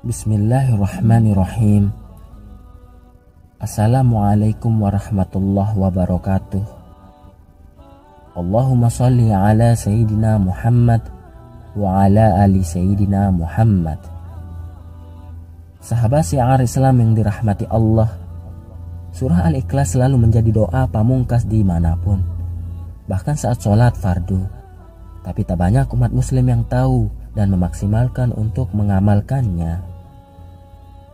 Bismillahirrahmanirrahim. Assalamualaikum warahmatullahi wabarakatuh. Allahumma salli ala Sayyidina Muhammad wa ala ali Sayyidina Muhammad. Sahabat syiar Islam yang dirahmati Allah, surah Al-Ikhlas selalu menjadi doa pamungkas dimanapun, bahkan saat sholat fardu. Tapi tak banyak umat muslim yang tahu dan memaksimalkan untuk mengamalkannya.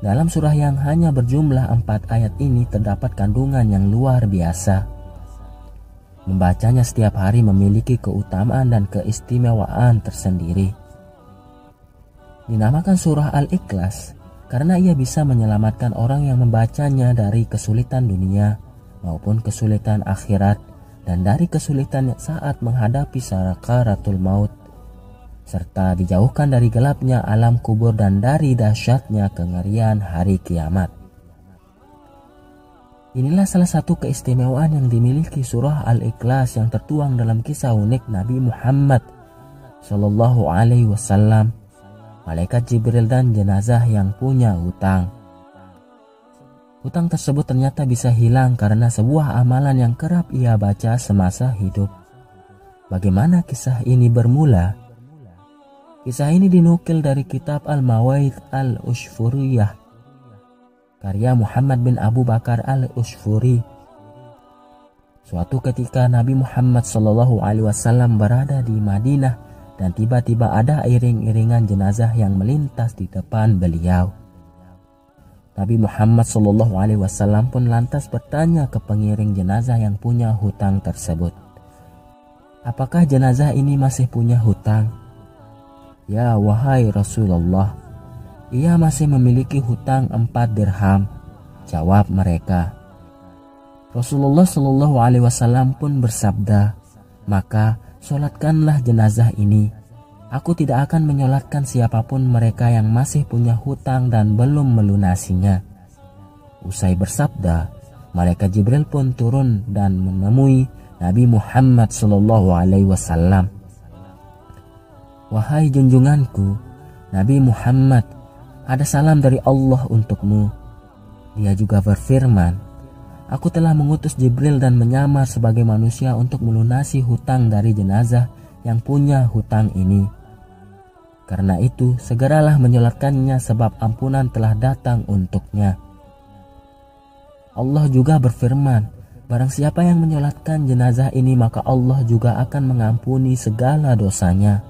Dalam surah yang hanya berjumlah 4 ayat ini terdapat kandungan yang luar biasa. Membacanya setiap hari memiliki keutamaan dan keistimewaan tersendiri. Dinamakan surah Al-Ikhlas karena ia bisa menyelamatkan orang yang membacanya dari kesulitan dunia maupun kesulitan akhirat dan dari kesulitan saat menghadapi sakaratul maut, serta dijauhkan dari gelapnya alam kubur dan dari dahsyatnya kengerian hari kiamat. Inilah salah satu keistimewaan yang dimiliki surah Al-Ikhlas yang tertuang dalam kisah unik Nabi Muhammad Sallallahu Alaihi Wasallam, malaikat Jibril dan jenazah yang punya hutang. Hutang tersebut ternyata bisa hilang karena sebuah amalan yang kerap ia baca semasa hidup. Bagaimana kisah ini bermula? Kisah ini dinukil dari kitab Al-Mawaidh Al-Ushfuriyah karya Muhammad bin Abu Bakar Al-Ushfuri. Suatu ketika Nabi Muhammad SAW berada di Madinah dan tiba-tiba ada iring-iringan jenazah yang melintas di depan beliau. Nabi Muhammad SAW pun lantas bertanya ke pengiring jenazah yang punya hutang tersebut, apakah jenazah ini masih punya hutang? Ya wahai Rasulullah, ia masih memiliki hutang 4 dirham, jawab mereka. Rasulullah Shallallahu Alaihi Wasallam pun bersabda, maka sholatkanlah jenazah ini. Aku tidak akan menyolatkan siapapun mereka yang masih punya hutang dan belum melunasinya. Usai bersabda, malaikat Jibril pun turun dan menemui Nabi Muhammad Shallallahu Alaihi Wasallam. Wahai junjunganku, Nabi Muhammad, ada salam dari Allah untukmu. Dia juga berfirman, aku telah mengutus Jibril dan menyamar sebagai manusia untuk melunasi hutang dari jenazah yang punya hutang ini. Karena itu, segeralah menyolatkannya sebab ampunan telah datang untuknya. Allah juga berfirman, barang siapa yang menyolatkan jenazah ini maka Allah juga akan mengampuni segala dosanya,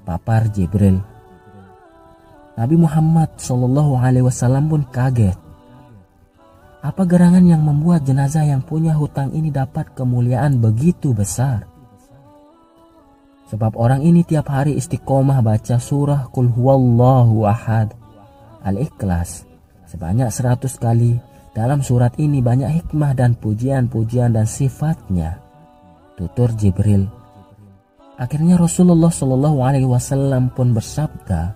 papar Jibril. Nabi Muhammad SAW pun kaget. Apa gerangan yang membuat jenazah yang punya hutang ini dapat kemuliaan begitu besar? Sebab orang ini tiap hari istiqomah baca surah Qul Huwallahu Ahad, Al-Ikhlas, sebanyak 100 kali. Dalam surat ini banyak hikmah dan pujian-pujian dan sifatnya, tutur Jibril. Akhirnya Rasulullah Shallallahu Alaihi Wasallam pun bersabda,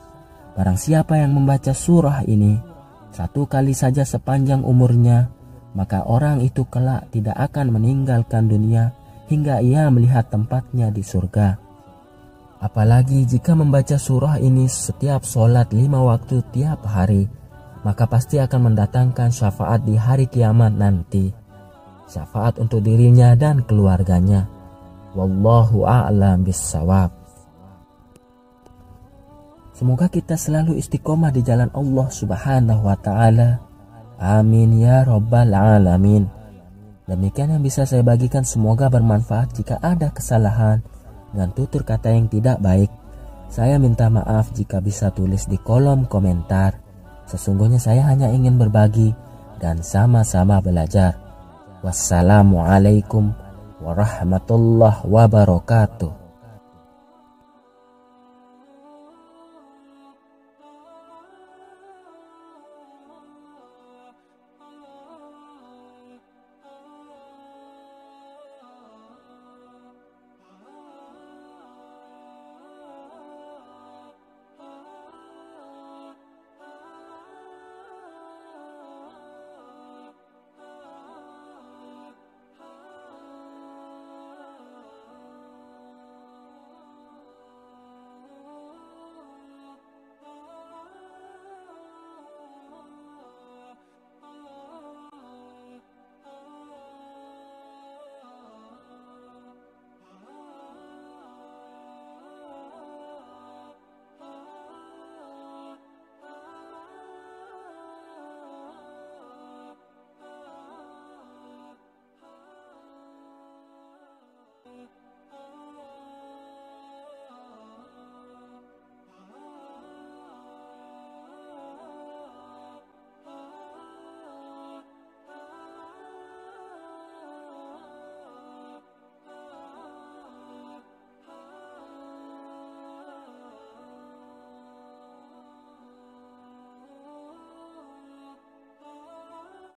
barang siapa yang membaca surah ini 1 kali saja sepanjang umurnya, maka orang itu kelak tidak akan meninggalkan dunia hingga ia melihat tempatnya di surga. Apalagi jika membaca surah ini setiap sholat 5 waktu tiap hari, maka pasti akan mendatangkan syafaat di hari kiamat nanti, syafaat untuk dirinya dan keluarganya. Wallahu a'lam bissawab. Semoga kita selalu istiqomah di jalan Allah Subhanahu wa taala. Amin ya rabbal alamin. Demikian yang bisa saya bagikan, semoga bermanfaat. Jika ada kesalahan dan tutur kata yang tidak baik, saya minta maaf. Jika bisa tulis di kolom komentar. Sesungguhnya saya hanya ingin berbagi dan sama-sama belajar. Wassalamualaikum warahmatullahi wabarakatuh.